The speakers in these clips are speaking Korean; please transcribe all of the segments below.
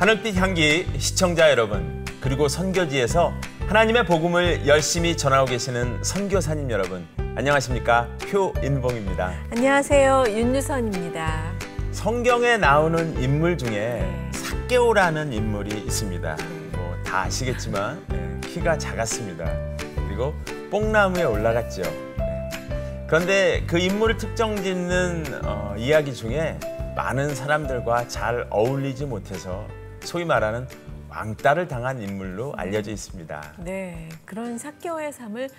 하늘빛 향기 시청자 여러분, 그리고 선교지에서 하나님의 복음을 열심히 전하고 계시는 선교사님 여러분, 안녕하십니까? 표인봉입니다. 안녕하세요. 윤유선입니다. 성경에 나오는 인물 중에 삭개오라는 인물이 있습니다. 뭐 다 아시겠지만 키가 작았습니다. 그리고 뽕나무에 올라갔죠. 그런데 그 인물을 특정짓는 이야기 중에 많은 사람들과 잘 어울리지 못해서 소위 말하는 왕따를 당한 인물로 알려져 있습니다. 네, 그런 삭개오의 삶을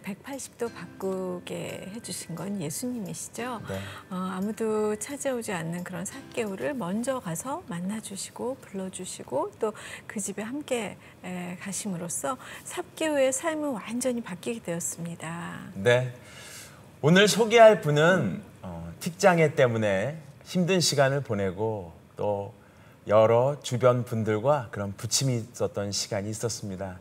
180도 바꾸게 해주신 건 예수님이시죠. 네. 아무도 찾아오지 않는 그런 삭개오를 먼저 가서 만나주시고 불러주시고 또 그 집에 함께 가심으로써 삭개오의 삶은 완전히 바뀌게 되었습니다. 네, 오늘 소개할 분은 틱장애 때문에 힘든 시간을 보내고 또 여러 주변 분들과 그런 부침이 있었던 시간이 있었습니다.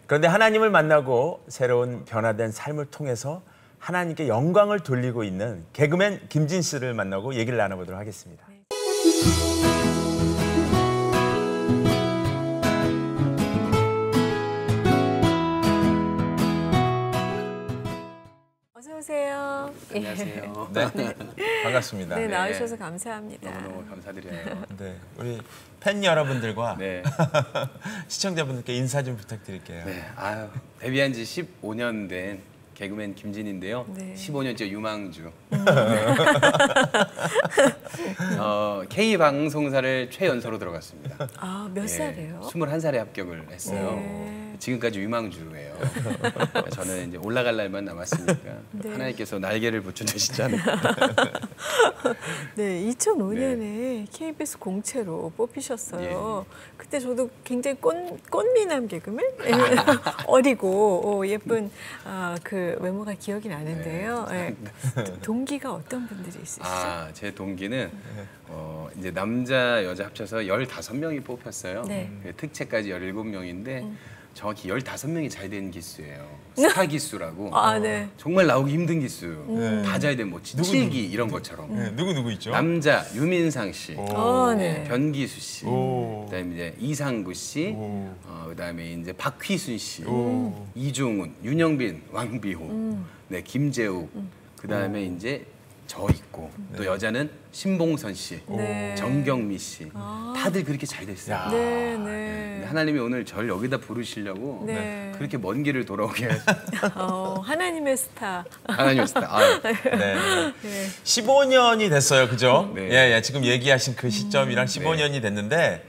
그런데 하나님을 만나고 새로운 변화된 삶을 통해서 하나님께 영광을 돌리고 있는 개그맨 김진 씨를 만나고 얘기를 나눠보도록 하겠습니다. 어서 오세요. 안녕하세요. 네, 반갑습니다. 네, 나와주셔서 감사합니다. 너무 감사드려요. 네, 우리 팬 여러분들과 네. 시청자분들께 인사 좀 부탁드릴게요. 네. 아유, 데뷔한 지 15년 된 개그맨 김진인데요. 네. 15년째 유망주. K방송사를 최연소로 들어갔습니다. 아, 몇 살이에요? 21살에 합격을 했어요. 네. 지금까지 유망주예요. 저는 이제 올라갈 날만 남았으니까 네. 하나님께서 날개를 붙여주시지 않을까. 네, 2005년에 KBS 공채로 뽑히셨어요. 그때 저도 굉장히 꽃미남 개그맨? 어리고 예쁜 그 외모가 기억이 나는데요. 네. 동기가 어떤 분들이 있으시죠? 제 동기는 이제 남자 여자 합쳐서 15명이 뽑혔어요. 네. 특채까지 17명인데 정확히 15명이 잘 된 기수예요. 스타 기수라고. 네. 정말 나오기 힘든 기수. 다 잘 된 뭐 칠기 이런 것처럼. 네, 누구 있죠? 남자 유민상 씨, 네. 변기수 씨, 그다음에 이제 이상구 씨, 그다음에 이제 박휘순 씨, 이종훈, 윤영빈, 왕비호, 네 김재욱, 그다음에 이제 저 있고 또 여자는 신봉선 씨, 네. 정경미 씨, 다들 그렇게 잘 됐어요. 네. 근데 하나님이 오늘 저를 여기다 부르시려고 네. 그렇게 먼 길을 돌아오게 하셨어요. 하나님의 스타. 하나님의 스타. 네. 네. 15년이 됐어요, 그죠? 네. 예, 지금 얘기하신 그 시점이랑 15년이 됐는데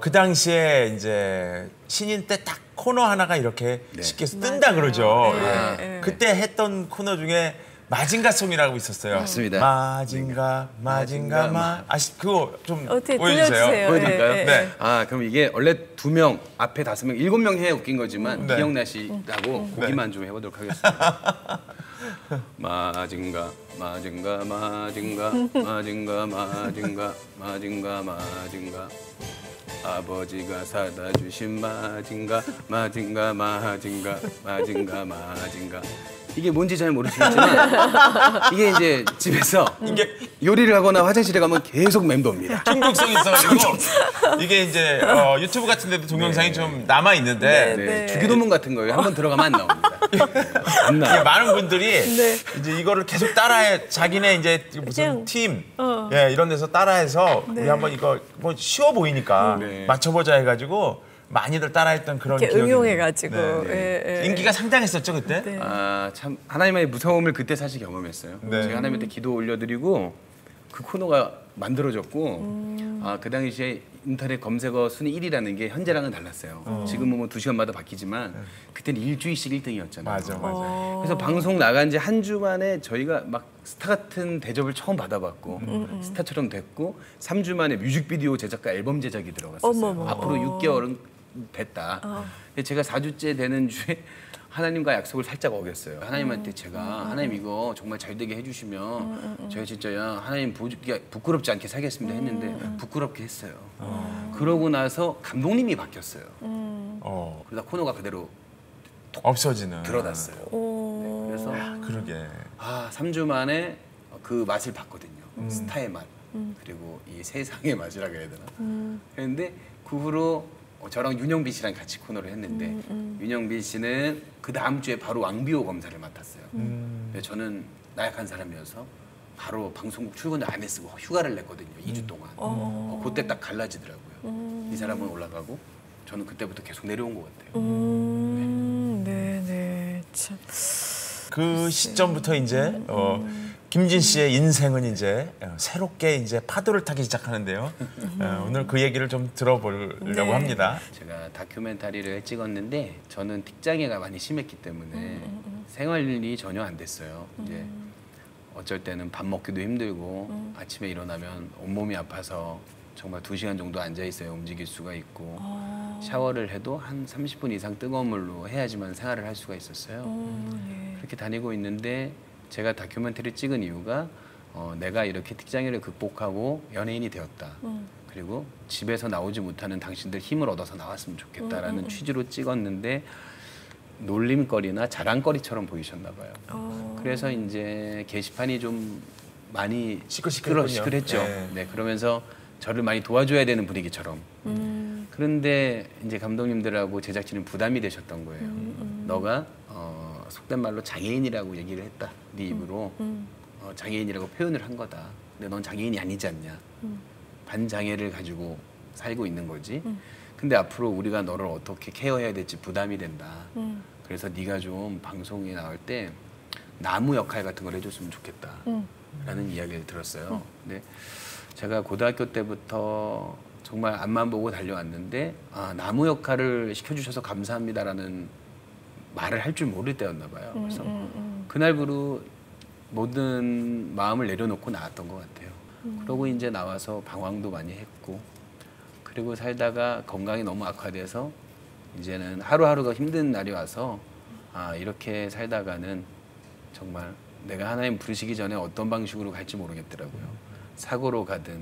그 당시에 이제 신인 때 딱 코너 하나가 이렇게 쉽게 해서 뜬다 그러죠. 네, 예. 네. 그때 했던 코너 중에 마징가송이라고 있었어요. 맞습니다. 마징가 그거 좀 어떻게 보여주세요. 들려주세요. 보여드릴까요? 네. 네. 그럼 이게 원래 2명, 앞에 5명, 7명 해 웃긴 거지만 네. 기억나시라고 보기만 좀 해보도록 하겠습니다. 마징가 아버지가 사다 주신 마징가 이게 뭔지 잘 모르시겠지만 이게 이제 집에서 요리를 하거나 화장실에 가면 계속 맴돕니다. 중독성이 있어가지고 이게 이제 유튜브 같은 데도 동영상이 좀 남아 있는데 네. 주기도문 같은 거예요. 한번 들어가면 안 나옵니다. 안 나와요. 많은 분들이 이제 이거를 계속 따라해 자기네 이제 무슨 그냥, 팀 이런 데서 따라해서 우리 한번 이거 뭐 쉬워 보이니까 맞춰보자 해가지고 많이들 따라했던 그런 이렇게 기억이 응용해가지고. 네. 인기가 상당했었죠 그때. 네. 참 하나님의 무서움을 그때 사실 경험했어요. 네. 제가 하나님한테 기도 올려드리고 그 코너가 만들어졌고 그 당시에 인터넷 검색어 순위 1위라는 게 현재랑은 달랐어요. 지금은 뭐 2시간마다 바뀌지만 그때는 일주일씩 1등이었잖아요. 맞아. 그래서 방송 나간 지 한 주 만에 저희가 막 스타 같은 대접을 처음 받아봤고 스타처럼 됐고 3주 만에 뮤직비디오 제작과 앨범 제작이 들어갔었어요. 어머머. 앞으로 6개월은 됐다. 근데 제가 4주째 되는 주에 하나님과 약속을 살짝 어겼어요. 하나님한테 제가 하나님 이거 정말 잘 되게 해주시면 제가 진짜 하나님 부끄럽지 않게 살겠습니다 했는데 부끄럽게 했어요. 그러고 나서 감독님이 바뀌었어요. 그러다 코너가 그대로 없어지는. 들어갔어요. 그래서 그러게. 3주 만에 그 맛을 봤거든요. 스타의 맛. 그리고 이 세상의 맛이라고 해야 되나? 그런데 그 후로 저랑 윤영빈 씨랑 같이 코너를 했는데 윤영빈 씨는 그 다음 주에 바로 왕비호 검사를 맡았어요. 근데 저는 나약한 사람이어서 바로 방송국 출근을 안 했고 휴가를 냈거든요. 2주 동안. 그때 딱 갈라지더라고요. 이 사람은 올라가고 저는 그때부터 계속 내려온 것 같아요. 네네. 참. 그 시점부터 이제 김진 씨의 인생은 이제 새롭게 이제 파도를 타기 시작하는데요. 오늘 그 얘기를 좀 들어보려고 합니다. 제가 다큐멘터리를 찍었는데 저는 틱장애가 많이 심했기 때문에 생활이 전혀 안 됐어요. 이제 어쩔 때는 밥 먹기도 힘들고 아침에 일어나면 온몸이 아파서 정말 2시간 정도 앉아 있어야 움직일 수가 있고 샤워를 해도 한 30분 이상 뜨거운 물로 해야지만 생활을 할 수가 있었어요. 그렇게 다니고 있는데 제가 다큐멘터리 찍은 이유가 내가 이렇게 틱장애를 극복하고 연예인이 되었다. 그리고 집에서 나오지 못하는 당신들 힘을 얻어서 나왔으면 좋겠다라는 취지로 찍었는데 놀림거리나 자랑거리처럼 보이셨나 봐요. 그래서 이제 게시판이 좀 많이 시끌시끌했죠. 네, 그러면서 저를 많이 도와줘야 되는 분위기처럼. 그런데 이제 감독님들하고 제작진은 부담이 되셨던 거예요. 너가 속된 말로 장애인이라고 얘기를 했다. 네 입으로 장애인이라고 표현을 한 거다. 근데 넌 장애인이 아니지 않냐. 반장애를 가지고 살고 있는 거지. 근데 앞으로 우리가 너를 어떻게 케어해야 될지 부담이 된다. 그래서 네가 좀 방송에 나올 때 나무 역할 같은 걸 해줬으면 좋겠다. 라는 이야기를 들었어요. 근데 제가 고등학교 때부터 정말 앞만 보고 달려왔는데 나무 역할을 시켜주셔서 감사합니다라는 말을 할 줄 모를 때였나 봐요. 그래서 그날부로 모든 마음을 내려놓고 나왔던 것 같아요. 그러고 이제 나와서 방황도 많이 했고 그리고 살다가 건강이 너무 악화돼서 이제는 하루하루가 힘든 날이 와서 이렇게 살다가는 정말 내가 하나님 부르시기 전에 어떤 방식으로 갈지 모르겠더라고요. 사고로 가든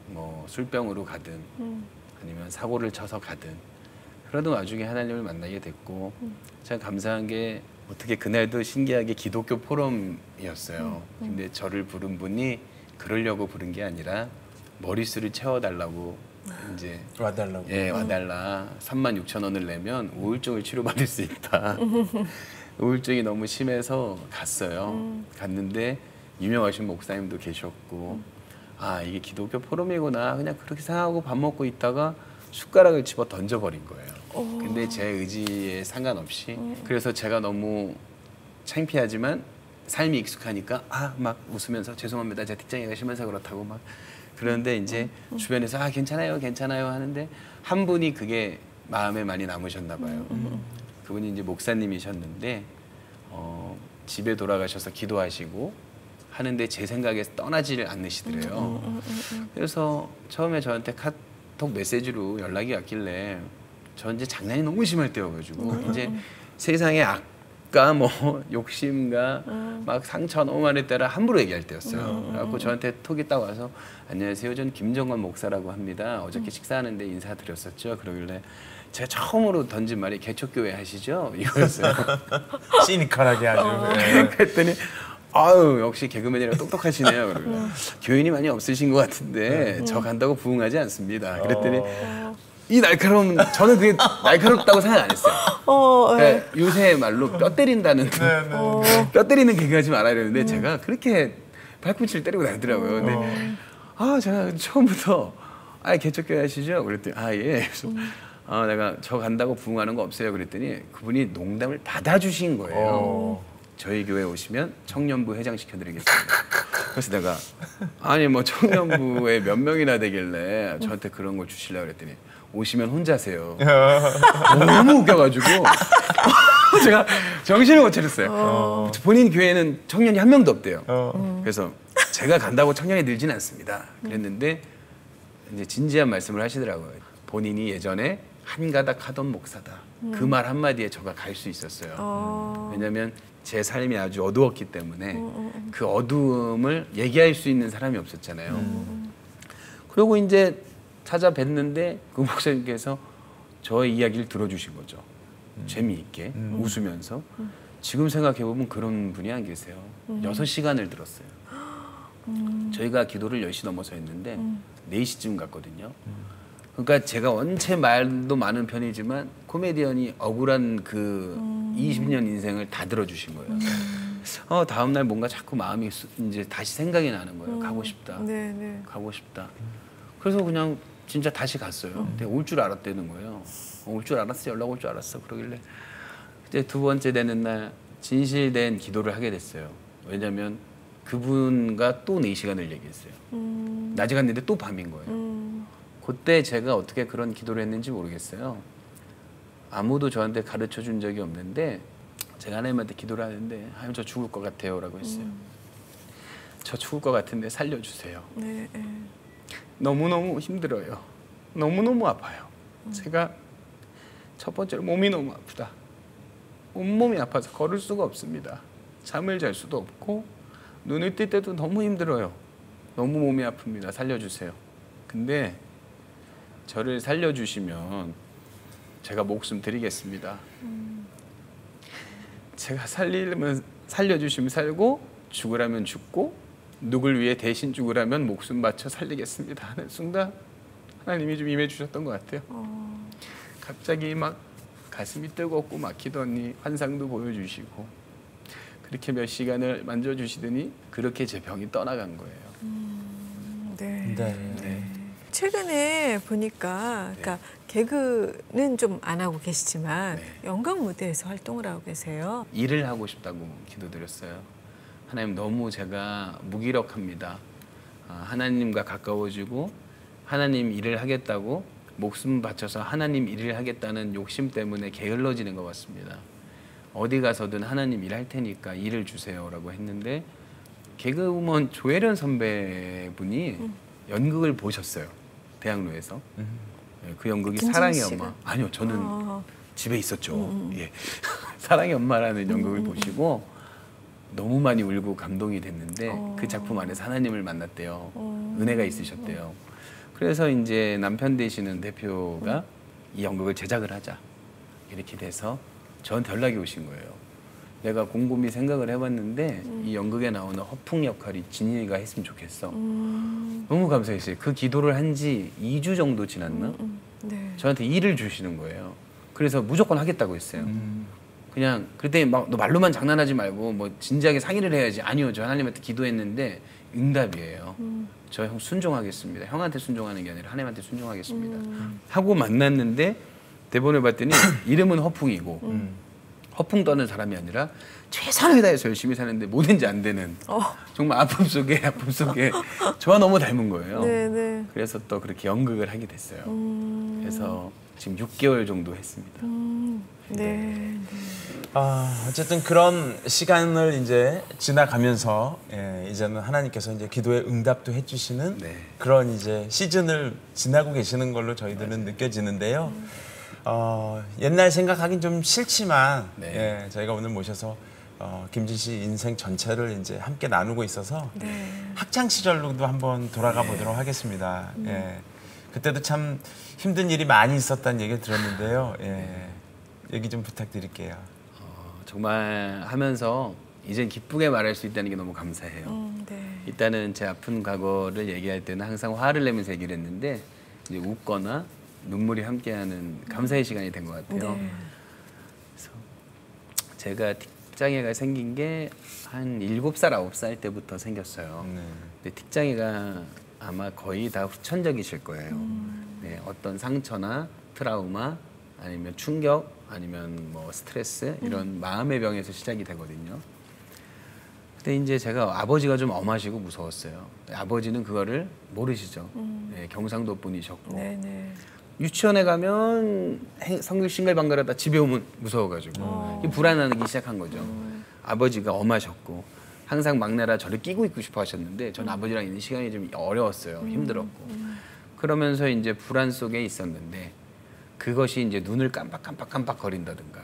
뭐 술병으로 가든 아니면 사고를 쳐서 가든 그러던 와중에 하나님을 만나게 됐고 참 감사한 게 어떻게 그날도 신기하게 기독교 포럼이었어요. 근데 저를 부른 분이 그러려고 부른 게 아니라 머릿수를 채워달라고 이제 와달라고. 예, 와달라. 36,000원을 내면 우울증을 치료받을 수 있다. 우울증이 너무 심해서 갔어요. 갔는데 유명하신 목사님도 계셨고 이게 기독교 포럼이구나. 그냥 그렇게 생각하고 밥 먹고 있다가 숟가락을 집어 던져버린 거예요. 근데 제 의지에 상관없이 그래서 제가 너무 창피하지만 삶이 익숙하니까 막 웃으면서 죄송합니다. 제가 틱장애가 심해서 그렇다고 막 그런데 이제 주변에서 괜찮아요 괜찮아요 하는데 한 분이 그게 마음에 많이 남으셨나 봐요. 그분이 이제 목사님이셨는데 집에 돌아가셔서 기도하시고 하는데 제 생각에서 떠나지를 않으시더래요. 그래서 처음에 저한테 카톡 메시지로 연락이 왔길래 저 이제 장난이 너무 심할 때여가지고 이제 세상에 악과 뭐 욕심과 막 상처 너무 많을 때라 함부로 얘기할 때였어요. 그래갖고 저한테 톡이 딱 와서 안녕하세요, 전 김정관 목사라고 합니다. 어저께 식사하는데 인사드렸었죠. 그러길래 제가 처음으로 던진 말이 개척교회 하시죠? 이거였어요. 시니컬하게 아주. 그랬더니 역시 개그맨이라 똑똑하시네요. 그러고 교인이 많이 없으신 것 같은데 저 간다고 부응하지 않습니다. 그랬더니 이 날카로움 저는 그게 날카롭다고 생각 안 했어요. 그러니까 요새 말로 뼈 때린다는 뼈 때리는 개그하지 말아야 되는데 제가 그렇게 발꿈치를 때리고 다니더라고요. 근데 제가 처음부터 개척교회 하시죠? 그랬더니 예. 그래서 내가 저 간다고 부응하는 거 없어요. 그랬더니 그분이 농담을 받아주신 거예요. 저희 교회 오시면 청년부 회장 시켜드리겠습니다. 그래서 내가 뭐 청년부에 몇 명이나 되길래 저한테 그런 걸 주시려고 그랬더니 오시면 혼자세요. 너무 웃겨가지고 제가 정신을 못 차렸어요. 본인 교회는 청년이 한 명도 없대요. 그래서 제가 간다고 청년이 늘진 않습니다. 그랬는데 이제 진지한 말씀을 하시더라고요. 본인이 예전에 한가닥 하던 목사다. 그 말 한마디에 저가 갈 수 있었어요. 왜냐하면 제 삶이 아주 어두웠기 때문에 그 어두움을 얘기할 수 있는 사람이 없었잖아요. 그리고 이제 찾아뵀는데 그 목사님께서 저의 이야기를 들어주신 거죠. 재미있게 웃으면서. 지금 생각해보면 그런 분이 안 계세요. 6시간을 들었어요. 저희가 기도를 10시 넘어서 했는데 4시쯤 갔거든요. 그러니까 제가 원체 말도 많은 편이지만 코미디언이 억울한 그 20년 인생을 다 들어주신 거예요. 다음 날 뭔가 자꾸 마음이 이제 다시 생각이 나는 거예요. 가고 싶다. 네. 가고 싶다. 그래서 그냥 진짜 다시 갔어요. 근데 올 줄 알았다는 거예요. 올 줄 알았어. 연락 올 줄 알았어. 그러길래 이제 두 번째 되는 날 진실된 기도를 하게 됐어요. 왜냐면 그분과 또 4시간을 얘기했어요. 낮에 갔는데 또 밤인 거예요. 그때 제가 어떻게 그런 기도를 했는지 모르겠어요. 아무도 저한테 가르쳐 준 적이 없는데 제가 하나님한테 기도를 하는데 하나님 저 죽을 것 같아요 라고 했어요. 저 죽을 것 같은데 살려주세요. 네. 너무너무 힘들어요. 너무너무 아파요. 제가 첫 번째로 몸이 너무 아프다. 온몸이 아파서 걸을 수가 없습니다. 잠을 잘 수도 없고 눈을 뜰 때도 너무 힘들어요. 너무 몸이 아픕니다. 살려주세요. 근데 저를 살려주시면 제가 목숨 드리겠습니다. 제가 살리려면 살려주시면 살고 죽으라면 죽고 누굴 위해 대신 죽으라면 목숨 바쳐 살리겠습니다 하는 순간 하나님이 좀 임해 주셨던 것 같아요. 갑자기 막 가슴이 뜨겁고 막히더니 환상도 보여주시고 그렇게 몇 시간을 만져주시더니 그렇게 제 병이 떠나간 거예요. 네. 최근에 보니까 그러니까 개그는 좀 안 하고 계시지만 연극 무대에서 활동을 하고 계세요. 일을 하고 싶다고 기도드렸어요. 하나님 너무 제가 무기력합니다. 하나님과 가까워지고 하나님 일을 하겠다고 목숨 바쳐서 하나님 일을 하겠다는 욕심 때문에 게을러지는 것 같습니다. 어디 가서든 하나님 일할 테니까 일을 주세요라고 했는데 개그우먼 조혜련 선배분이 연극을 보셨어요. 대학로에서. 그 연극이 사랑의 엄마. 아니요, 저는 집에 있었죠. 예. 사랑의 엄마라는 연극을 보시고 너무 많이 울고 감동이 됐는데 그 작품 안에서 하나님을 만났대요. 은혜가 있으셨대요. 그래서 이제 남편 되시는 대표가 이 연극을 제작을 하자 이렇게 돼서 저한테 연락이 오신 거예요. 내가 곰곰이 생각을 해봤는데 이 연극에 나오는 허풍 역할이 진이가 했으면 좋겠어. 너무 감사했어요. 그 기도를 한 지 2주 정도 지났나? 네. 저한테 일을 주시는 거예요. 그래서 무조건 하겠다고 했어요. 그냥 그때 막 너 말로만 장난하지 말고 뭐 진지하게 상의를 해야지. 아니요, 저 하나님한테 기도했는데 응답이에요. 저 형 순종하겠습니다. 형한테 순종하는 게 아니라 하나님한테 순종하겠습니다. 하고 만났는데 대본을 봤더니 이름은 허풍이고 허풍 떠는 사람이 아니라 최선을 다해서 열심히 사는데 뭐든지 안 되는 정말 아픔 속에 저와 너무 닮은 거예요. 네. 그래서 또 그렇게 연극을 하게 됐어요. 그래서 지금 6개월 정도 했습니다. 네. 어쨌든 그런 시간을 이제 지나가면서 이제는 하나님께서 이제 기도에 응답도 해주시는 그런 이제 시즌을 지나고 계시는 걸로 저희들은 느껴지는데요. 옛날 생각하긴 좀 싫지만 저희가 오늘 모셔서 김진 씨 인생 전체를 이제 함께 나누고 있어서 학창 시절로도 한번 돌아가 보도록 하겠습니다. 그때도 참 힘든 일이 많이 있었다는 얘기를 들었는데요. 얘기 좀 부탁드릴게요. 정말 하면서 이젠 기쁘게 말할 수 있다는 게 너무 감사해요. 일단은 제 아픈 과거를 얘기할 때는 항상 화를 내면서 얘기를 했는데 이제 웃거나 눈물이 함께하는 감사의 시간이 된 것 같아요. 그래서 제가 틱장애가 생긴 게 한 7살, 9살 때부터 생겼어요. 근데 틱장애가 아마 거의 다 후천적이실 거예요. 어떤 상처나 트라우마 아니면 충격 아니면 뭐 스트레스 이런 마음의 병에서 시작이 되거든요. 근데 이제 제가 아버지가 좀 엄하시고 무서웠어요. 아버지는 그거를 모르시죠. 경상도 분이셨고 유치원에 가면 싱글벙글하다 집에 오면 무서워가지고 불안하기 시작한 거죠. 아버지가 엄하셨고 항상 막내라 저를 끼고 있고 싶어 하셨는데 전 아버지랑 있는 시간이 좀 어려웠어요. 힘들었고 그러면서 이제 불안 속에 있었는데 그것이 이제 눈을 깜빡 거린다든가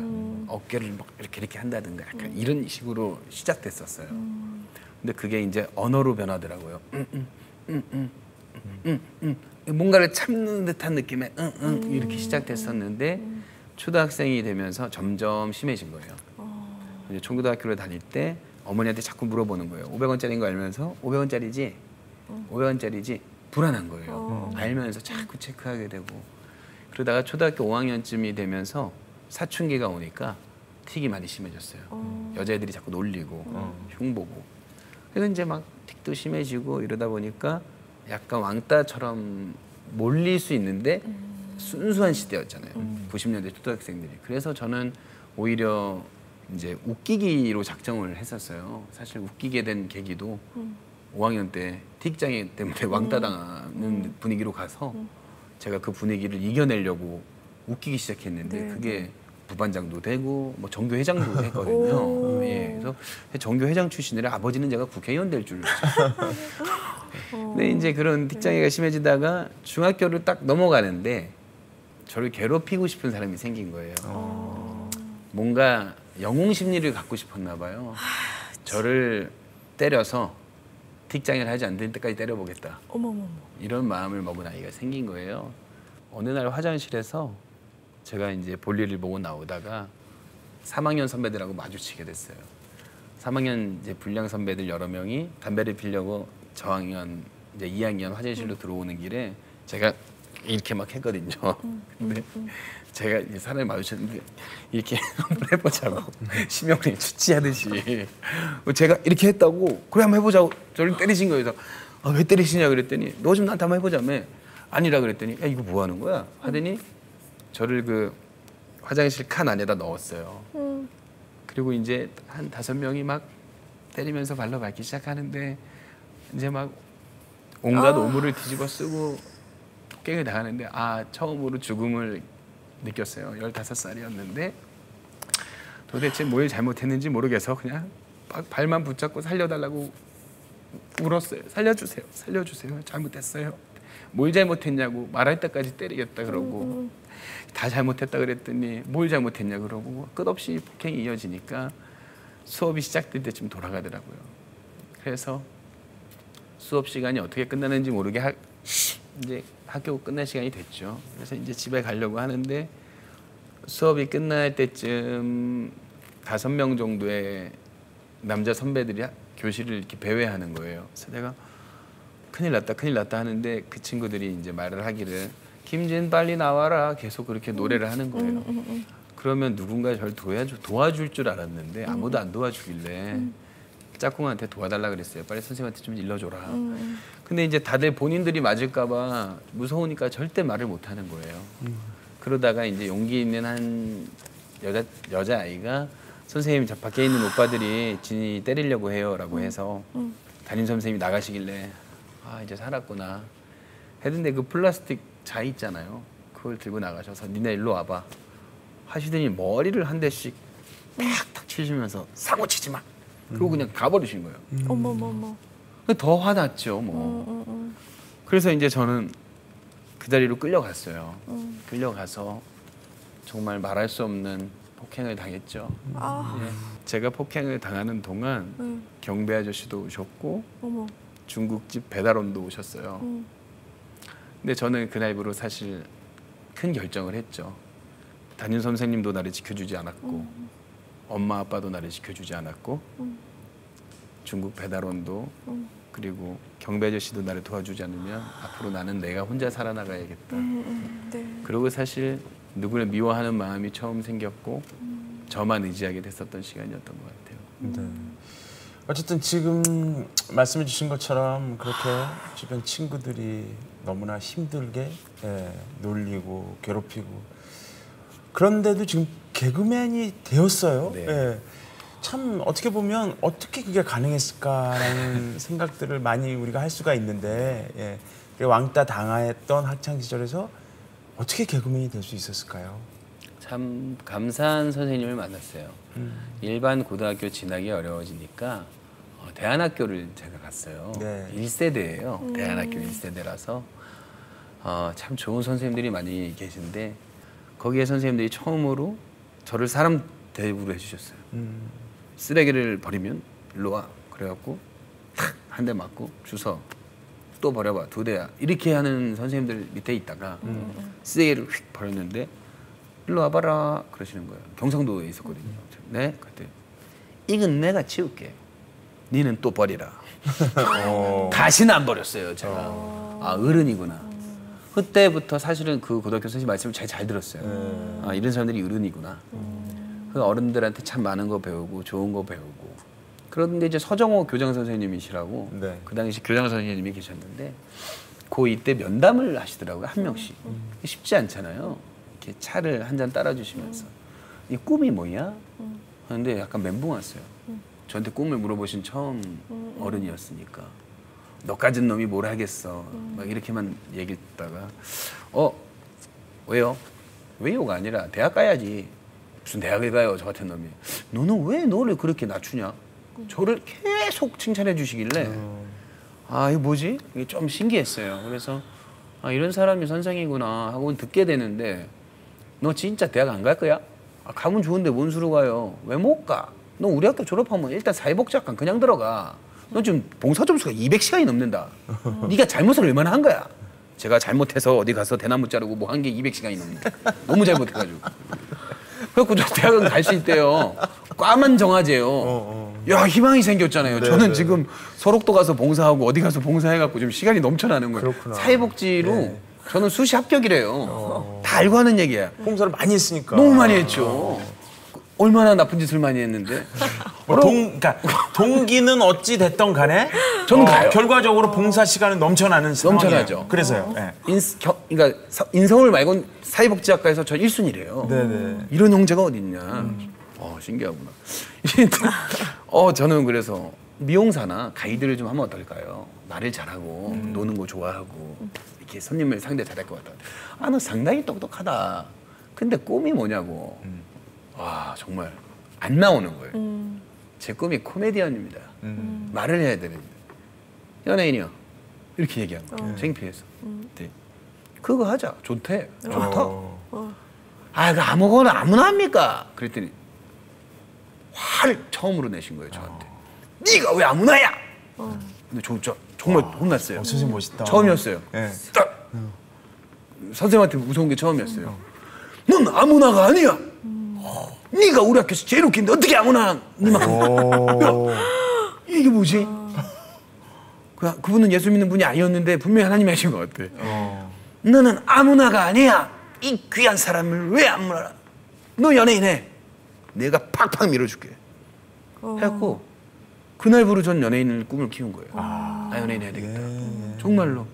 어깨를 막 이렇게 한다든가 약간 이런 식으로 시작됐었어요. 근데 그게 이제 언어로 변하더라고요. 뭔가를 참는 듯한 느낌의 이렇게 시작됐었는데 초등학생이 되면서 점점 심해진 거예요. 이제 중고등학교를 다닐 때 어머니한테 자꾸 물어보는 거예요. 500원짜리인 거 알면서 500원짜리지? 500원짜리지? 불안한 거예요. 알면서 자꾸 체크하게 되고 그러다가 초등학교 5학년쯤이 되면서 사춘기가 오니까 틱이 많이 심해졌어요. 여자애들이 자꾸 놀리고 흉보고 그래서 이제 막 틱도 심해지고 이러다 보니까 약간 왕따처럼 몰릴 수 있는데 순수한 시대였잖아요. 90년대 초등학생들이. 그래서 저는 오히려 이제 웃기기로 작정을 했었어요. 사실 웃기게 된 계기도 5학년 때 틱장애 때문에 왕따 당하는 분위기로 가서 제가 그 분위기를 이겨내려고 웃기기 시작했는데 그게 부반장도 되고 뭐 정교회장도 했거든요. 예, 그래서 정교회장 출신이라 아버지는 제가 국회의원 될 줄. 근데 이제 그런 틱장애가 심해지다가 중학교를 딱 넘어가는데 저를 괴롭히고 싶은 사람이 생긴 거예요. 뭔가 영웅 심리를 갖고 싶었나 봐요. 저를 때려서 틱장애를 하지 않을 때까지 때려보겠다. 어머머머. 이런 마음을 먹은 아이가 생긴 거예요. 어느 날 화장실에서 제가 이제 볼일을 보고 나오다가 3학년 선배들하고 마주치게 됐어요. 3학년 이제 불량 선배들 여러 명이 담배를 피려고 저학년 이제 2학년 화장실로 들어오는 길에 제가 이렇게 막 했거든요. 근데 제가 이제 사람이 마주쳤는데 이렇게 한번 해보자고 심형래 주치하듯이 제가 이렇게 했다고 그래 한번 해보자고 저를 때리신 거예요. 그래서 아, 왜 때리시냐 그랬더니 너 좀 나한테 한번 해보자며 아니라 그랬더니 야 이거 뭐 하는 거야 하더니 저를 그 화장실 칸 안에다 넣었어요. 그리고 이제 한 5명이 막 때리면서 발로 밟기 시작하는데 이제 막 온갖 오물을 뒤집어 쓰고 폭행을 당하는데 아 처음으로 죽음을 느꼈어요. 15살이었는데 도대체 뭘 잘못했는지 모르겠어 그냥 막 발만 붙잡고 살려달라고 울었어요. 살려주세요. 살려주세요. 잘못했어요. 뭘 잘못했냐고 말할 때까지 때리겠다 그러고 다 잘못했다 그랬더니 뭘 잘못했냐 그러고 끝없이 폭행이 이어지니까 수업이 시작될 때쯤 돌아가더라고요. 그래서 수업 시간이 어떻게 끝나는지 모르게 이제 학교 끝날 시간이 됐죠. 그래서 이제 집에 가려고 하는데 수업이 끝날 때쯤 5명 정도의 남자 선배들이 교실을 이렇게 배회하는 거예요. 그래서 내가 큰일 났다 하는데 그 친구들이 이제 말을 하기를 김진 빨리 나와라 계속 그렇게 노래를 하는 거예요. 그러면 누군가 저를 도와줄 줄 알았는데 아무도 안 도와주길래 짝꿍한테 도와달라 그랬어요. 빨리 선생님한테 좀 일러줘라. 근데 이제 다들 본인들이 맞을까 봐 무서우니까 절대 말을 못 하는 거예요. 그러다가 이제 용기 있는 한 여자아이가 선생님 저 밖에 있는 오빠들이 진이 때리려고 해요 라고 해서 담임 선생님이 나가시길래 아 이제 살았구나 했는데 그 플라스틱 자 있잖아요. 그걸 들고 나가셔서 니네 일로 와봐 하시더니 머리를 한 대씩 탁탁 치시면서 사고 치지 마 그리고 그냥 가버리신 거예요. 어머머머. 더 화났죠 뭐. 그래서 이제 저는 그 자리로 끌려갔어요. 끌려가서 정말 말할 수 없는 폭행을 당했죠. 예. 제가 폭행을 당하는 동안 경비 아저씨도 오셨고 어머. 중국집 배달원도 오셨어요. 근데 저는 그날부로 사실 큰 결정을 했죠. 담임 선생님도 나를 지켜주지 않았고 엄마 아빠도 나를 지켜주지 않았고 중국 배달원도 그리고 경비 아저씨도 나를 도와주지 않으면 앞으로 나는 내가 혼자 살아나가야겠다. 네. 그리고 사실 누구를 미워하는 마음이 처음 생겼고 저만 의지하게 됐었던 시간이었던 것 같아요. 네. 어쨌든 지금 말씀해 주신 것처럼 그렇게 주변 친구들이 너무나 힘들게 놀리고 괴롭히고 그런데도 지금 개그맨이 되었어요. 네. 예. 참 어떻게 보면 어떻게 그게 가능했을까라는 생각들을 많이 우리가 할 수가 있는데 왕따 당했던 학창 시절에서 어떻게 개그맨이 될 수 있었을까요? 참 감사한 선생님을 만났어요. 일반 고등학교 진학이 어려워지니까 대안학교를 제가 갔어요. 네. 1세대예요. 대안학교 1세대라서 참 좋은 선생님들이 많이 계신데 거기에 선생님들이 처음으로 저를 사람 대우를 해주셨어요. 쓰레기를 버리면 일로 와 그래갖고 탁 한 대 맞고 주워 또 버려봐 2대야 이렇게 하는 선생님들 밑에 있다가 쓰레기를 휙 버렸는데 일로 와봐라 그러시는 거예요. 경상도에 있었거든요. 네? 그때 이건 내가 치울게. 니는 또 버리라. 다시는 안 버렸어요, 제가. 아, 어른이구나. 그때부터 사실은 그 고등학교 선생님 말씀을 잘 들었어요. 아, 이런 사람들이 어른이구나. 그 어른들한테 참 많은 거 배우고 좋은 거 배우고. 그런데 이제 서정호 교장 선생님이시라고 네. 그 당시 교장 선생님이 계셨는데 고2 때 면담을 하시더라고요, 한 명씩. 쉽지 않잖아요. 이렇게 차를 한 잔 따라주시면서 이 꿈이 뭐냐? 하는데 약간 멘붕 왔어요. 저한테 꿈을 물어보신 처음 어른이었으니까 너까진 놈이 뭘 하겠어. 막 이렇게만 얘기했다가 왜요? 왜요가 아니라 대학 가야지. 무슨 대학에 가요, 저 같은 놈이. 너는 왜 너를 그렇게 낮추냐? 저를 계속 칭찬해 주시길래 아, 이거 뭐지? 이게 좀 신기했어요. 그래서 아, 이런 사람이 선생이구나 하고 듣게 되는데 너 진짜 대학 안 갈 거야? 아, 가면 좋은데 뭔 수로 가요? 왜 못 가? 너 우리 학교 졸업하면 일단 사회복지학과 그냥 들어가. 너 지금 봉사 점수가 200시간이 넘는다. 네가 잘못을 얼마나 한 거야? 제가 잘못해서 어디 가서 대나무 자르고 뭐 한 게 200시간이 넘는다. 너무 잘못해가지고. 그래갖고 저 대학은 갈 수 있대요. 과만 정하재요. 야, 희망이 생겼잖아요. 네, 저는 네. 지금 서록도 가서 봉사하고 어디 가서 봉사해갖고 지금 시간이 넘쳐나는 거예요. 그렇구나. 사회복지로 네. 저는 수시 합격이래요. 다 알고 하는 얘기야. 봉사를 많이 했으니까. 너무 많이 했죠. 얼마나 나쁜 짓을 많이 했는데. 그러니까 동기는 어찌 됐던 간에 저는 가요. 결과적으로 봉사 시간은 넘쳐나는 상황이에요. 넘쳐나죠. 그래서요. 네. 그러니까 인서울 말고는 사회복지학과에서 저 1순위래요. 네네. 이런 형제가 어딨냐. 신기하구나. 저는 그래서 미용사나 가이드를 좀 하면 어떨까요? 말을 잘하고 노는 거 좋아하고 이렇게 손님을 상대 잘할 것 같다. 아, 너 상당히 똑똑하다. 근데 꿈이 뭐냐고. 와, 정말 안 나오는 거예요. 제 꿈이 코미디언입니다. 말을 해야 되는데 연예인이요. 이렇게 얘기한 거예요. 창피해서. 네. 그거 하자. 좋대. 좋다. 아, 그 아무나 합니까? 그랬더니 화를 처음으로 내신 거예요, 저한테. 네가 왜 아무나야? 근데 저 정말 혼났어요. 선생님 멋있다. 처음이었어요. 네. 딱 선생님한테 무서운 게 처음이었어요. 넌 아무나가 아니야. 네가 우리 학교에서 제일 웃긴데 어떻게 아무나 니만 이게 뭐지? 그분은 예수 믿는 분이 아니었는데 분명히 하나님이 하신 것 같아. 너는 아무나가 아니야. 이 귀한 사람을 왜 아무나? 너 연예인 해. 내가 팍팍 밀어줄게. 해갖고 그날부로 전 연예인을 꿈을 키운 거예요. 나 연예인 해야 되겠다. 정말로.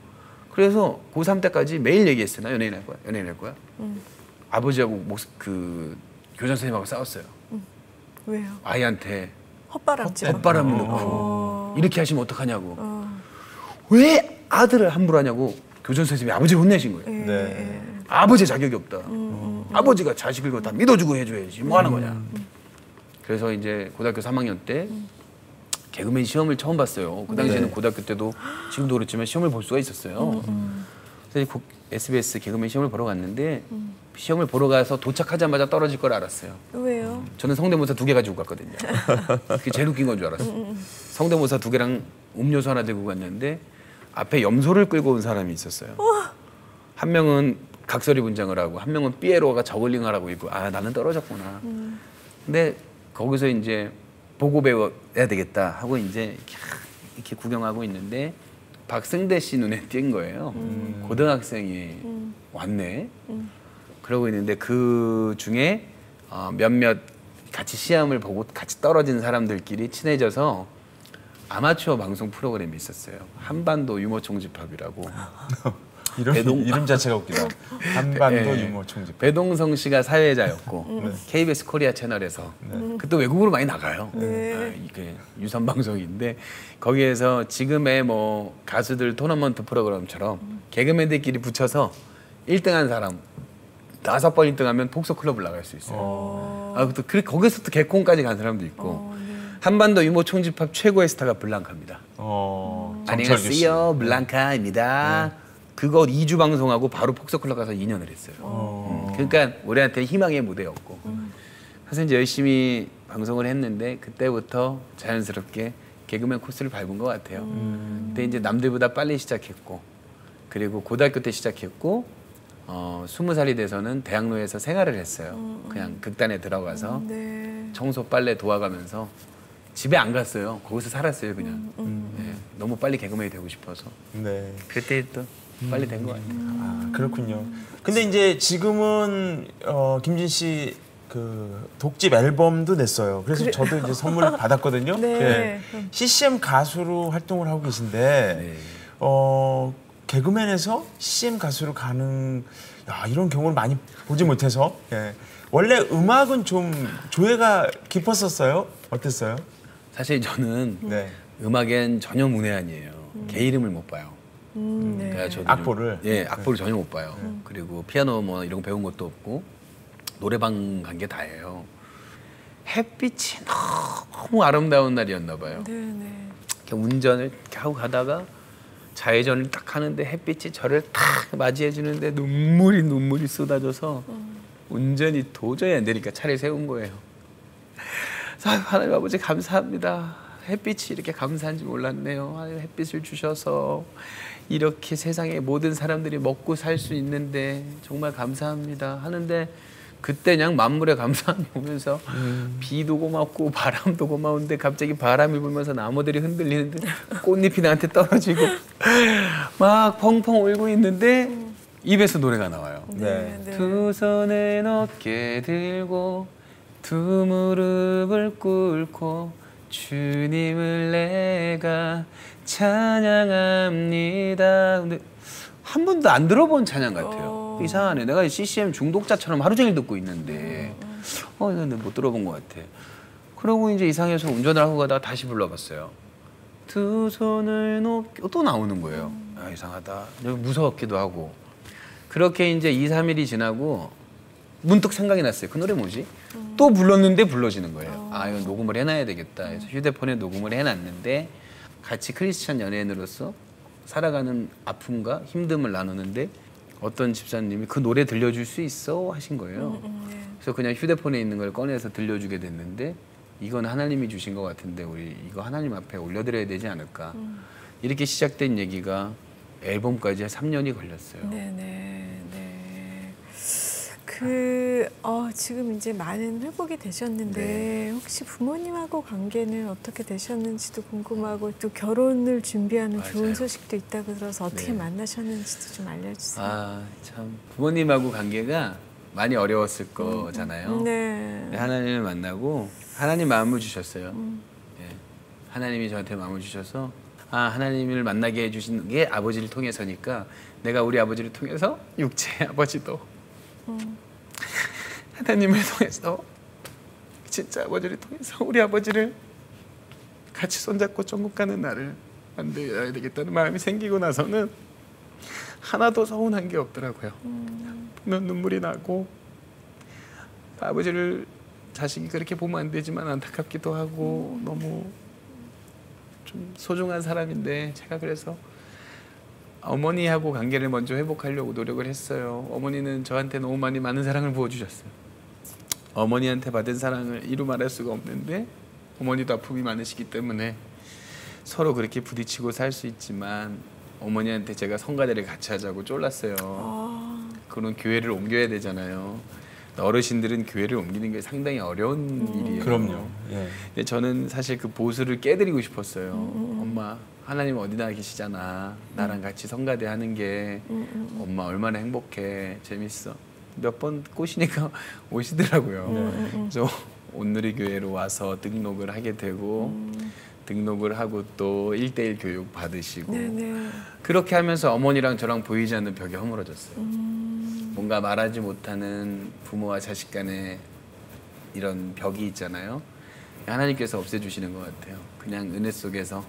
그래서 고3 때까지 매일 얘기했어요. 나 연예인 할 거야. 연예인 할 거야. 아버지하고 교장 선생님하고 싸웠어요. 왜요? 아이한테 헛바람죠. 헛바람을 넣고 이렇게 하시면 어떡하냐고. 왜 아들을 함부로 하냐고 교장 선생님이 아버지 혼내신 거예요. 네. 아버지 자격이 없다. 아버지가 자식을 다 믿어주고 해줘야지. 뭐 하는 거냐. 그래서 이제 고등학교 3학년 때 개그맨 시험을 처음 봤어요. 그 당시에는 고등학교 때도 지금도 그렇지만 시험을 볼 수가 있었어요. 그래서 SBS 개그맨 시험을 보러 갔는데 시험을 보러 가서 도착하자마자 떨어질 걸 알았어요. 왜요? 저는 성대모사 2개 가지고 갔거든요. 그게 제일 웃긴 건 줄 알았어요. 성대모사 2개랑 음료수 하나 들고 갔는데 앞에 염소를 끌고 온 사람이 있었어요. 한 명은 각설이 분장을 하고 한 명은 삐에로가 저글링을 하고 있고 아, 나는 떨어졌구나. 근데 거기서 이제 보고 배워야 되겠다 하고 이제 이렇게 구경하고 있는데 박승대 씨 눈에 띈 거예요. 고등학생이 왔네. 그러고 있는데 그 중에 몇몇 같이 시험을 보고 같이 떨어진 사람들끼리 친해져서 아마추어 방송 프로그램이 있었어요. 한반도 유머 총집합이라고. 이름 자체가 웃기다. 한반도 네. 유머 총집. 배동성 씨가 사회자였고 KBS 코리아 채널에서 그때 외국으로 많이 나가요. 이게 유선 방송인데 거기에서 지금의 뭐 가수들 토너먼트 프로그램처럼 개그맨들끼리 붙여서 1등한 사람 5번 1등하면 폭소클럽을 나갈 수 있어요. 또 거기서 또 개콘까지 간 사람도 있고 한반도 유머 총집합 최고의 스타가 블랑카입니다. 안녕하세요, 블랑카입니다. 그거 2주 방송하고 바로 폭소클럽 가서 2년을 했어요. 그러니까 우리한테 희망의 무대였고 그래서 이제 열심히 방송을 했는데 그때부터 자연스럽게 개그맨 코스를 밟은 것 같아요. 근데 이제 남들보다 빨리 시작했고 그리고 고등학교 때 시작했고 20살이 돼서는 대학로에서 생활을 했어요. 그냥 극단에 들어가서 청소 빨래 도와가면서 집에 안 갔어요. 거기서 살았어요 그냥. 네, 너무 빨리 개그맨이 되고 싶어서. 네. 그때 또 빨리 된 것 같아요. 아, 그렇군요. 근데 이제 지금은 김진 씨 그 독집 앨범도 냈어요. 그래서 저도 이제 선물 받았거든요. 네. 네. CCM 가수로 활동을 하고 계신데 네. 개그맨에서 CCM 가수로 가는 이런 경우를 많이 보지 못해서 예. 원래 음악은 좀 조예가 깊었었어요? 어땠어요? 사실 저는 네. 음악엔 전혀 문외한이에요. 개 이름을 못 봐요. 네. 그러니까 저도 악보를? 예, 악보를 전혀 못 봐요. 그리고 피아노 뭐 이런 거 배운 것도 없고 노래방 간 게 다예요. 햇빛이 너무 아름다운 날이었나 봐요. 네네. 이렇게 운전을 이렇게 하고 가다가 좌회전을 딱 하는데 햇빛이 저를 탁 맞이해 주는데 눈물이 쏟아져서 운전이 도저히 안 되니까 차를 세운 거예요. 아유, 하나님 아버지 감사합니다. 햇빛이 이렇게 감사한지 몰랐네요. 아유, 햇빛을 주셔서 이렇게 세상의 모든 사람들이 먹고 살 수 있는데 정말 감사합니다 하는데 그때 그냥 만물에 감사함이 오면서 비도 고맙고 바람도 고마운데 갑자기 바람이 불면서 나무들이 흔들리는데 꽃잎이 나한테 떨어지고 막 펑펑 울고 있는데 입에서 노래가 나와요. 네. 두 손을 어깨 들고 두 무릎을 꿇고 주님을 내가 찬양합니다. 근데 한 번도 안 들어본 찬양 같아요. 이상하네. 내가 CCM 중독자처럼 하루 종일 듣고 있는데 이건 못 들어본 것 같아. 그러고 이제 이상해서 운전을 하고 가다가 다시 불러봤어요. 두 손을 높게 또 나오는 거예요. 아, 이상하다. 무서웠기도 하고. 그렇게 이제 2, 3일이 지나고 문득 생각이 났어요. 그 노래 뭐지? 또 불렀는데 불러지는 거예요. 아, 이거 녹음을 해놔야 되겠다. 그래서 휴대폰에 녹음을 해놨는데 같이 크리스찬 연예인으로서 살아가는 아픔과 힘듦을 나누는데 어떤 집사님이 그 노래 들려줄 수 있어? 하신 거예요. 그래서 그냥 휴대폰에 있는 걸 꺼내서 들려주게 됐는데 이건 하나님이 주신 것 같은데 우리 이거 하나님 앞에 올려드려야 되지 않을까. 이렇게 시작된 얘기가 앨범까지 3년이 걸렸어요. 네네. 지금 이제 많은 회복이 되셨는데 네. 혹시 부모님하고 관계는 어떻게 되셨는지도 궁금하고 또 결혼을 준비하는 맞아요. 좋은 소식도 있다고 들어서 어떻게 네. 만나셨는지도 좀 알려주세요. 아, 참 부모님하고 관계가 많이 어려웠을 거잖아요. 네. 하나님을 만나고 하나님 마음을 주셨어요. 예. 하나님이 저한테 마음을 주셔서 하나님을 만나게 해주신 게 아버지를 통해서니까 내가 우리 아버지를 통해서 육체의 아버지도 하나님을 통해서 진짜 아버지를 통해서 우리 아버지를 같이 손잡고 천국 가는 날을 만들어야 되겠다는 마음이 생기고 나서는 하나도 서운한 게 없더라고요. 보면 눈물이 나고 아버지를 자식이 그렇게 보면 안 되지만 안타깝기도 하고 너무 좀 소중한 사람인데 제가 그래서 어머니하고 관계를 먼저 회복하려고 노력을 했어요. 어머니는 저한테 너무 많은 사랑을 부어주셨어요. 어머니한테 받은 사랑을 이루 말할 수가 없는데 어머니도 아픔이 많으시기 때문에 서로 그렇게 부딪히고 살 수 있지만 어머니한테 제가 성가대를 같이 하자고 쫄랐어요. 그런 교회를 옮겨야 되잖아요. 어르신들은 교회를 옮기는 게 상당히 어려운 일이에요. 그럼요. 예. 근데 저는 사실 그 보수를 깨드리고 싶었어요. 엄마, 하나님 어디나 계시잖아. 나랑 같이 성가대 하는 게 엄마 얼마나 행복해. 재밌어. 몇 번 꼬시니까 오시더라고요. 그래서 온누리 교회로 와서 등록을 하게 되고 등록을 하고 또 1:1 교육 받으시고 네네. 그렇게 하면서 어머니랑 저랑 보이지 않는 벽이 허물어졌어요. 뭔가 말하지 못하는 부모와 자식 간의 이런 벽이 있잖아요. 하나님께서 없애주시는 것 같아요. 그냥 은혜 속에서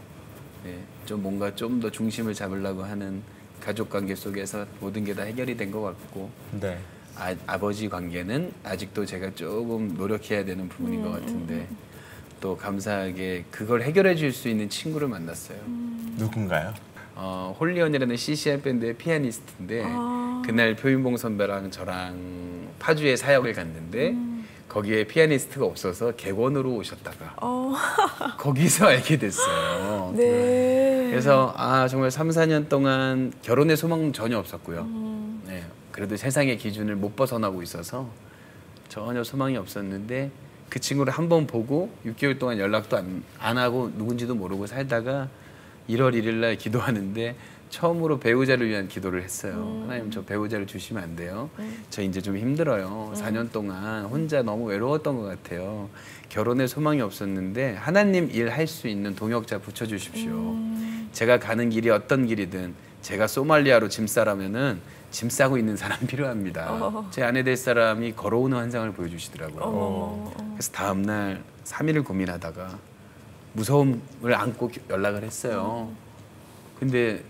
좀 뭔가 좀 더 중심을 잡으려고 하는 가족관계 속에서 모든 게 다 해결이 된 것 같고 네. 아버지 관계는 아직도 제가 조금 노력해야 되는 부분인 것 같은데 또 감사하게 그걸 해결해 줄 수 있는 친구를 만났어요. 누군가요? 홀리언이라는 CCM 밴드의 피아니스트인데 그날 표윤봉 선배랑 저랑 파주에 사역을 갔는데 거기에 피아니스트가 없어서 객원으로 오셨다가 거기서 알게 됐어요. 네. 그래서 정말 3, 4년 동안 결혼의 소망은 전혀 없었고요. 네, 그래도 세상의 기준을 못 벗어나고 있어서 전혀 소망이 없었는데 그 친구를 한 번 보고 6개월 동안 연락도 안 하고 누군지도 모르고 살다가 1월 1일 날 기도하는데 처음으로 배우자를 위한 기도를 했어요. 하나님 저 배우자를 주시면 안 돼요. 저 이제 좀 힘들어요. 4년 동안 혼자 너무 외로웠던 것 같아요. 결혼에 소망이 없었는데 하나님 일 할 수 있는 동역자 붙여주십시오. 제가 가는 길이 어떤 길이든 제가 소말리아로 짐 싸라면은 짐 싸고 있는 사람 필요합니다. 제 아내 될 사람이 걸어오는 환상을 보여주시더라고요. 그래서 다음 날 3일을 고민하다가 무서움을 안고 연락을 했어요. 근데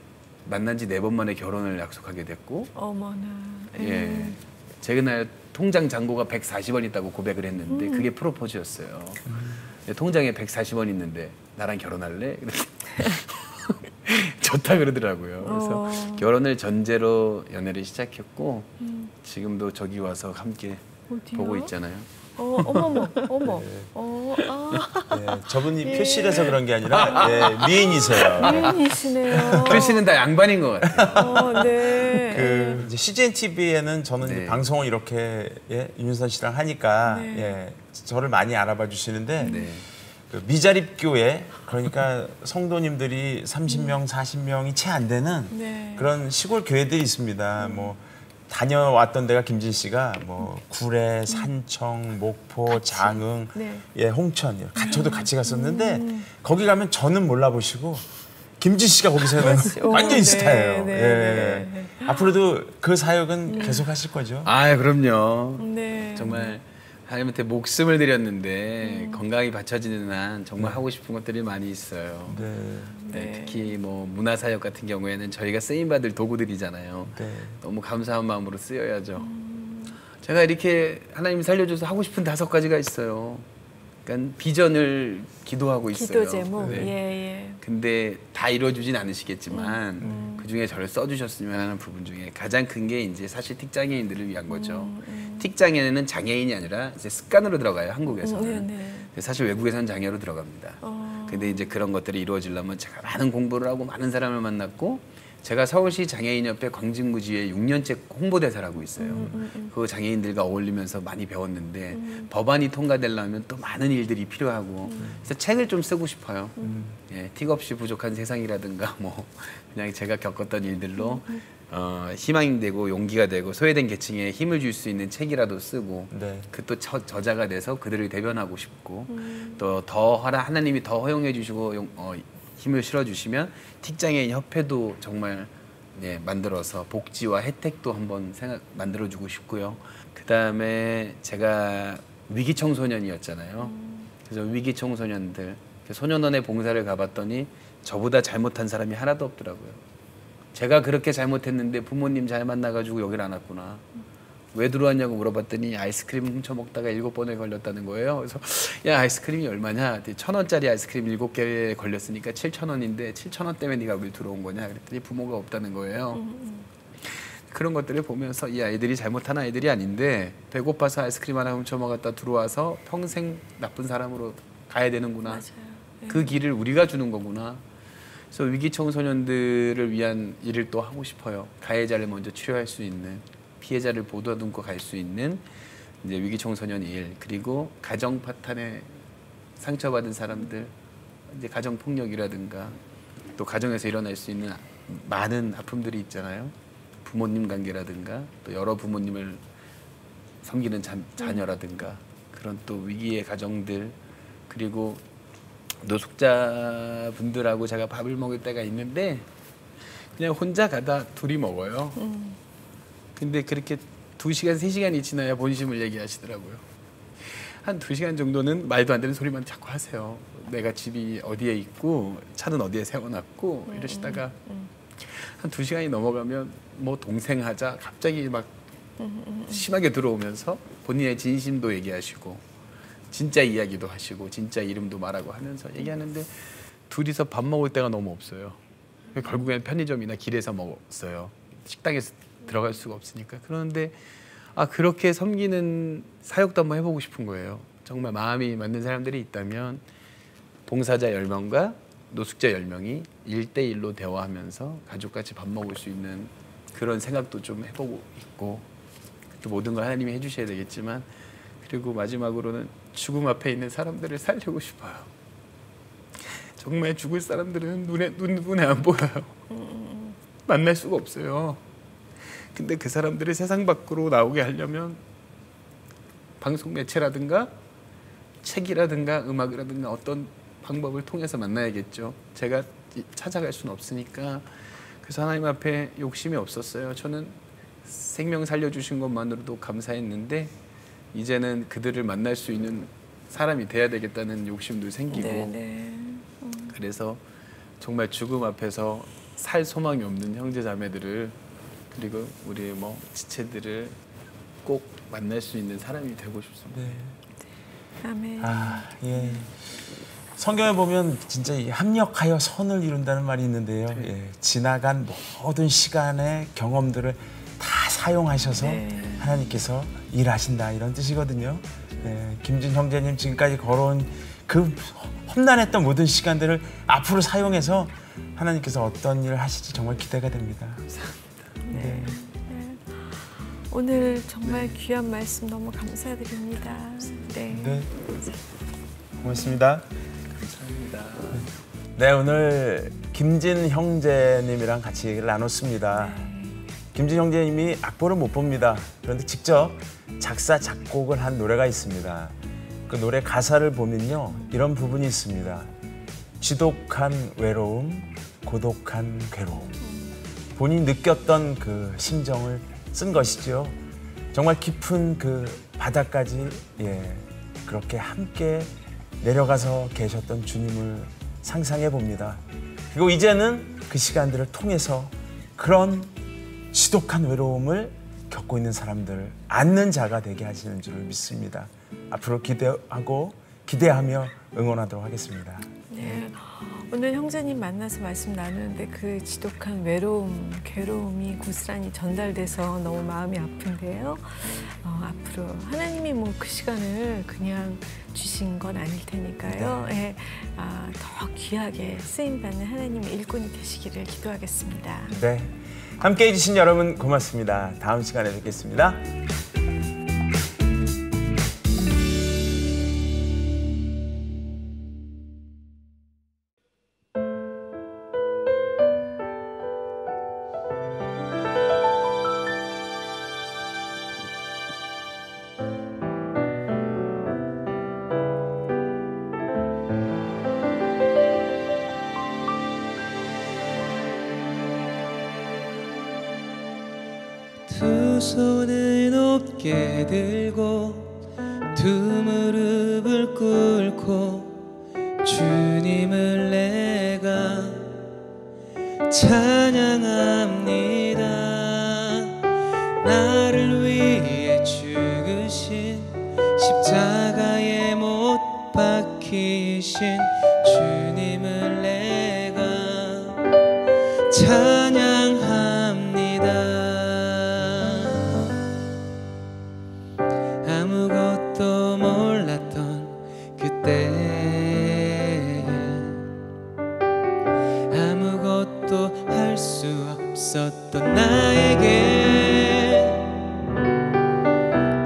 만난 지 4번 만에 결혼을 약속하게 됐고 어머나. 예. 제가 날 통장 잔고가 140원 있다고 고백을 했는데 그게 프로포즈였어요. 통장에 140원 있는데 나랑 결혼할래? 좋다 그러더라고요. 그래서 결혼을 전제로 연애를 시작했고 지금도 저기 와서 함께 어디요? 보고 있잖아요. 어머머, 어머. 네, 저분이 표실해서 그런 게 아니라 미인이세요. 미인이시네요. 표시는 다 양반인 것 같아요. 네. 그 이제 CGN TV에는 저는 이제 네. 방송을 이렇게 윤선 씨랑 하니까 네. 저를 많이 알아봐 주시는데 네. 그 미자립 교회 그러니까 성도님들이 30명, 40명이 채 안 되는 네. 그런 시골 교회들이 있습니다. 뭐 다녀왔던 데가 김진 씨가 뭐 구례, 산청, 목포, 장흥, 네. 홍천 저도 같이 갔었는데 거기 가면 저는 몰라보시고 김진 씨가 거기서는 완전히 스타예요. 네, 예. 네. 앞으로도 그 사역은 계속 하실 거죠? 아 그럼요. 네. 정말 하나님한테 목숨을 드렸는데 건강이 받쳐지는 한 정말 하고 싶은 것들이 많이 있어요. 네. 네, 특히 뭐 문화사역 같은 경우에는 저희가 쓰임받을 도구들이잖아요. 네. 너무 감사한 마음으로 쓰여야죠. 제가 이렇게 하나님이 살려줘서 하고 싶은 5가지가 있어요. 그러니까 비전을 기도하고 있어요. 기도 제목. 네. 예. 근데 다 이루어주진 않으시겠지만 그 중에 저를 써주셨으면 하는 부분 중에 가장 큰 게 이제 사실 틱장애인들을 위한 거죠. 틱장애는 장애인이 아니라 이제 습관으로 들어가요, 한국에서는. 네. 사실 외국에서는 장애로 들어갑니다. 근데 이제 그런 것들이 이루어지려면 제가 많은 공부를 하고 많은 사람을 만났고 제가 서울시 장애인협회 광진구지회 6년째 홍보대사라고 있어요. 그 장애인들과 어울리면서 많이 배웠는데 법안이 통과되려면 또 많은 일들이 필요하고 그래서 책을 좀 쓰고 싶어요. 예, 틱 없이 부족한 세상이라든가 뭐 그냥 제가 겪었던 일들로 희망이 되고 용기가 되고 소외된 계층에 힘을 줄 수 있는 책이라도 쓰고 네. 그 또 저자가 돼서 그들을 대변하고 싶고 또 더 하나님이 더 허용해 주시고 힘을 실어주시면 틱장애인 협회도 정말 만들어서 복지와 혜택도 한번 만들어주고 싶고요. 그 다음에 제가 위기 청소년이었잖아요. 그래서 위기 청소년들 소년원에 봉사를 가봤더니 저보다 잘못한 사람이 하나도 없더라고요. 제가 그렇게 잘못했는데 부모님 잘 만나가지고 여기를 안 왔구나. 왜 들어왔냐고 물어봤더니 아이스크림 훔쳐 먹다가 7번에 걸렸다는 거예요. 그래서 야 아이스크림이 얼마냐? 1,000원짜리 아이스크림 7개에 걸렸으니까 7,000원인데 7,000원 때문에 네가 왜 들어온 거냐? 그랬더니 부모가 없다는 거예요. 그런 것들을 보면서 이 아이들이 잘못한 아이들이 아닌데 배고파서 아이스크림 하나 훔쳐 먹었다 들어와서 평생 나쁜 사람으로 가야 되는구나. 맞아요. 그 길을 우리가 주는 거구나. 그래서 위기 청소년들을 위한 일을 또 하고 싶어요. 가해자를 먼저 치료할 수 있는, 피해자를 보다듬고 갈 수 있는 이제 위기 청소년 일, 그리고 가정 파탄에 상처받은 사람들, 이제 가정 폭력이라든가 또 가정에서 일어날 수 있는 많은 아픔들이 있잖아요. 부모님 관계라든가 또 여러 부모님을 섬기는 자녀라든가 그런 또 위기의 가정들, 그리고 노숙자분들하고 제가 밥을 먹을 때가 있는데 그냥 혼자 가다 둘이 먹어요. 근데 그렇게 2시간, 3시간이 지나야 본심을 얘기하시더라고요. 한 2시간 정도는 말도 안 되는 소리만 자꾸 하세요. 내가 집이 어디에 있고 차는 어디에 세워놨고 이러시다가 한 2시간이 넘어가면 뭐 동생 하자 갑자기 막 심하게 들어오면서 본인의 진심도 얘기하시고 진짜 이야기도 하시고 진짜 이름도 말하고 하면서 얘기하는데 둘이서 밥 먹을 때가 너무 없어요. 결국에는 편의점이나 길에서 먹었어요. 식당에서 들어갈 수가 없으니까. 그런데 그렇게 섬기는 사역도 한번 해보고 싶은 거예요. 정말 마음이 맞는 사람들이 있다면 봉사자 10명과 노숙자 10명이 1대1로 대화하면서 가족같이 밥 먹을 수 있는 그런 생각도 좀 해보고 있고, 또 모든 걸 하나님이 해주셔야 되겠지만 그리고 마지막으로는 죽음 앞에 있는 사람들을 살리고 싶어요. 정말 죽을 사람들은 눈에 안 보여요. 만날 수가 없어요. 근데 그 사람들을 세상 밖으로 나오게 하려면 방송 매체라든가 책이라든가 음악이라든가 어떤 방법을 통해서 만나야겠죠. 제가 찾아갈 수는 없으니까. 그래서 하나님 앞에 욕심이 없었어요. 저는 생명 살려주신 것만으로도 감사했는데 이제는 그들을 만날 수 있는 사람이 돼야 되겠다는 욕심도 생기고 그래서 정말 죽음 앞에서 살 소망이 없는 형제 자매들을 그리고 우리 지체들을 꼭 만날 수 있는 사람이 되고 싶습니다. 네. 아멘. 예. 성경에 보면 진짜 이 합력하여 선을 이룬다는 말이 있는데요. 예. 지나간 모든 시간의 경험들을 다 사용하셔서 하나님께서 일하신다 이런 뜻이거든요. 네. 김진 형제님 지금까지 걸어온 그 험난했던 모든 시간들을 앞으로 사용해서 하나님께서 어떤 일을 하실지 정말 기대가 됩니다. 네. 오늘 정말 귀한 말씀 너무 감사드립니다. 네. 고맙습니다. 감사합니다. 네, 오늘 김진 형제님이랑 같이 얘기를 나눴습니다. 김진 형제님이 악보를 못 봅니다. 그런데 직접 작사, 작곡을 한 노래가 있습니다. 그 노래 가사를 보면요, 이런 부분이 있습니다. 지독한 외로움, 고독한 괴로움. 본인이 느꼈던 그 심정을 쓴 것이죠. 정말 깊은 그 바다까지 그렇게 함께 내려가서 계셨던 주님을 상상해 봅니다. 그리고 이제는 그 시간들을 통해서 그런 지독한 외로움을 겪고 있는 사람들을 안는 자가 되게 하시는 줄을 믿습니다. 앞으로 기대하며 응원하도록 하겠습니다. 네. 오늘 형제님 만나서 말씀 나누는데 그 지독한 외로움, 괴로움이 고스란히 전달돼서 너무 마음이 아픈데요. 앞으로 하나님이 그 시간을 그냥 주신 건 아닐 테니까요. 네. 더 귀하게 쓰임받는 하나님의 일꾼이 되시기를 기도하겠습니다. 네, 함께해 주신 여러분 고맙습니다. 다음 시간에 뵙겠습니다. 두 손을 높게 들고 두 무릎을 꿇고 주님을 내가 찬양합니다. 나를 위해 죽으신 십자가에 못 박히신 주님을 내가 찬양합니다. 아무것도 몰랐던 그때 아무것도 할 수 없었던 나에게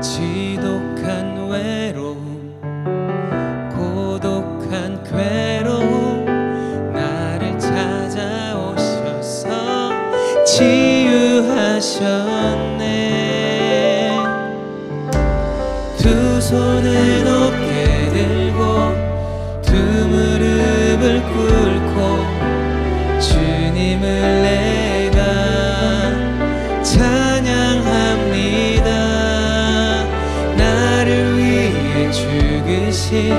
지독한 외로움 고독한 괴로움 나를 찾아오셔서 치유하셨네. 두 손을 높게 들고 두 무릎을 꿇고 주님을 내가 찬양합니다. 나를 위해 죽으신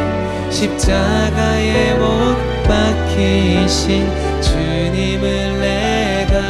십자가에 못 박히신 주님을 내가